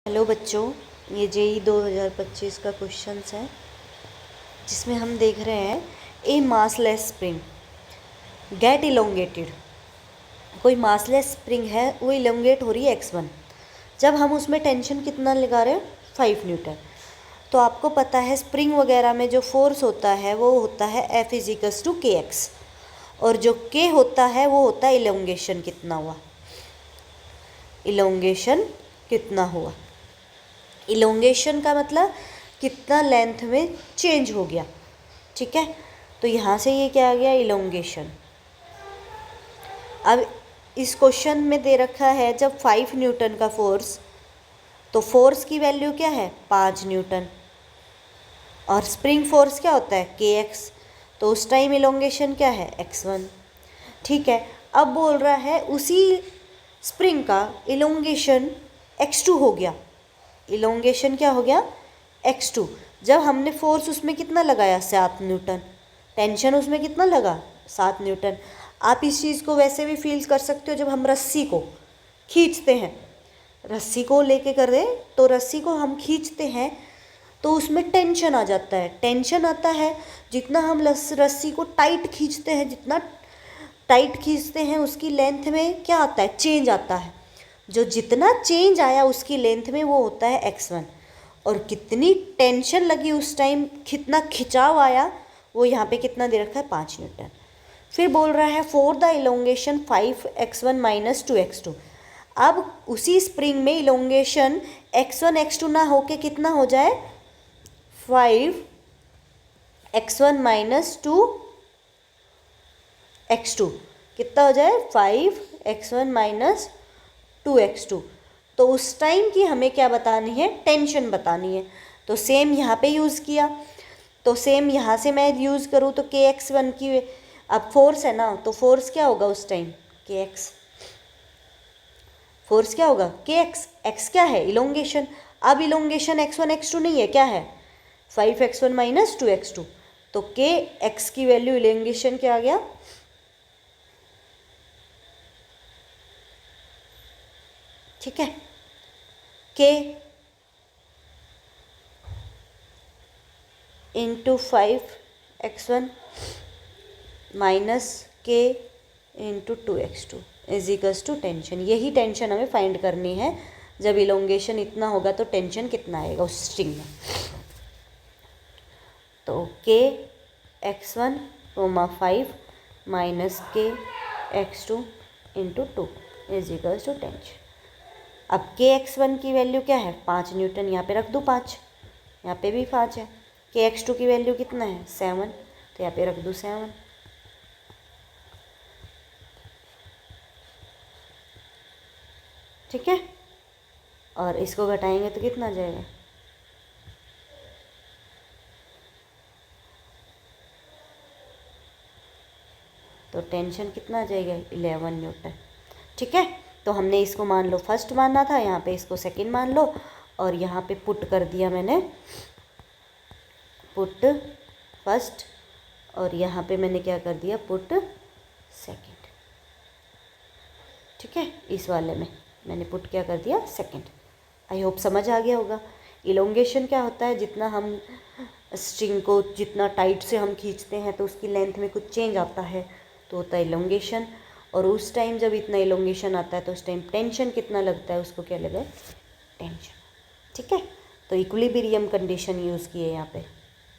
Hello बच्चों, ये JEE 2025 का क्वेश्चंस है जिसमें हम देख रहे हैं ए मासलेस स्प्रिंग गेट इलोंगेटेड। कोई मासलेस स्प्रिंग है, वो इलोंगेट हो रही है x1। जब हम उसमें टेंशन कितना लगा रहे हैं 5 न्यूटन। तो आपको पता है स्प्रिंग वगैरह में जो फोर्स होता है वो होता है F इजिकल्स टू के एक्स, और जो K होता है वो होता है इलोंगेशन कितना हुआ। इलोंगेशन कितना हुआ, इलोंगेशन का मतलब कितना लेंथ में चेंज हो गया। ठीक है, तो यहाँ से ये क्या आ गया, इलोंगेशन। अब इस क्वेश्चन में दे रखा है जब 5 न्यूटन का फोर्स, तो फोर्स की वैल्यू क्या है 5 न्यूटन, और स्प्रिंग फोर्स क्या होता है के एक्स, तो उस टाइम इलोंगेशन क्या है x1। ठीक है, अब बोल रहा है उसी स्प्रिंग का इलोंगेशन x2 हो गया। इलोंगेशन क्या हो गया x2। जब हमने फोर्स उसमें कितना लगाया 7 न्यूटन, टेंशन उसमें कितना लगा 7 न्यूटन। आप इस चीज़ को वैसे भी फील कर सकते हो, जब हम रस्सी को खींचते हैं, रस्सी को लेके कर दें तो रस्सी को हम खींचते हैं तो उसमें टेंशन आ जाता है। टेंशन आता है, जितना हम रस्सी को टाइट खींचते हैं, जितना टाइट खींचते हैं उसकी लेंथ में क्या आता है, चेंज आता है। जो जितना चेंज आया उसकी लेंथ में वो होता है x1, और कितनी टेंशन लगी उस टाइम, कितना खिंचाव आया, वो यहाँ पे कितना दे रखा है 5 न्यूटन। फिर बोल रहा है for the elongation 5x1 minus 2x2। अब उसी स्प्रिंग में इलोंगेशन x1 x2 ना होके कितना हो जाए 5x1 माइनस 2x2, कितना हो जाए 5x1 माइनस 2x2। तो उस टाइम की हमें क्या बतानी है, टेंशन बतानी है। तो सेम यहाँ पे यूज़ किया, तो सेम यहाँ से मैं यूज़ करूँ तो के एक्स वन की, अब फोर्स है ना, तो फोर्स क्या होगा उस टाइम के एक्स, फोर्स क्या होगा के एक्स, एक्स क्या है इलोंगेशन। अब इलोंगेशन x1 x2 नहीं है, क्या है 5x1 माइनस 2x2। तो के एक्स की वैल्यू इलोंगेशन क्या आ गया, ठीक है, k into 5x1 minus k into 2x2 is equals to tension. यही टेंशन हमें फाइंड करनी है, जब इलोंगेशन इतना होगा तो टेंशन कितना आएगा उस स्ट्रिंग में। तो के x1 coma 5 minus k x2 into 2 is equals to tension. अब के x1 की वैल्यू क्या है 5 न्यूटन, यहाँ पे रख दूँ 5, यहाँ पे भी 5 है। के x2 की वैल्यू कितना है 7, तो यहाँ पे रख दूँ 7। ठीक है, और इसको घटाएंगे तो कितना आ जाएगा, तो टेंशन कितना आ जाएगा 11 न्यूटन। ठीक है, तो हमने इसको मान लो फर्स्ट मानना था, यहाँ पे इसको सेकंड मान लो, और यहाँ पे पुट कर दिया मैंने, पुट फर्स्ट, और यहाँ पे मैंने क्या कर दिया पुट सेकंड। ठीक है, इस वाले में मैंने पुट क्या कर दिया सेकंड। आई होप समझ आ गया होगा। इलोंगेशन क्या होता है, जितना हम स्ट्रिंग को जितना टाइट से हम खींचते हैं तो उसकी लेंथ में कुछ चेंज आता है, तो होता है इलोंगेशन। और उस टाइम जब इतना इलोंगेशन आता है तो उस टाइम टेंशन कितना लगता है, उसको क्या लगा टेंशन। ठीक है, तो इक्विलिब्रियम कंडीशन यूज़ किए यहाँ पे।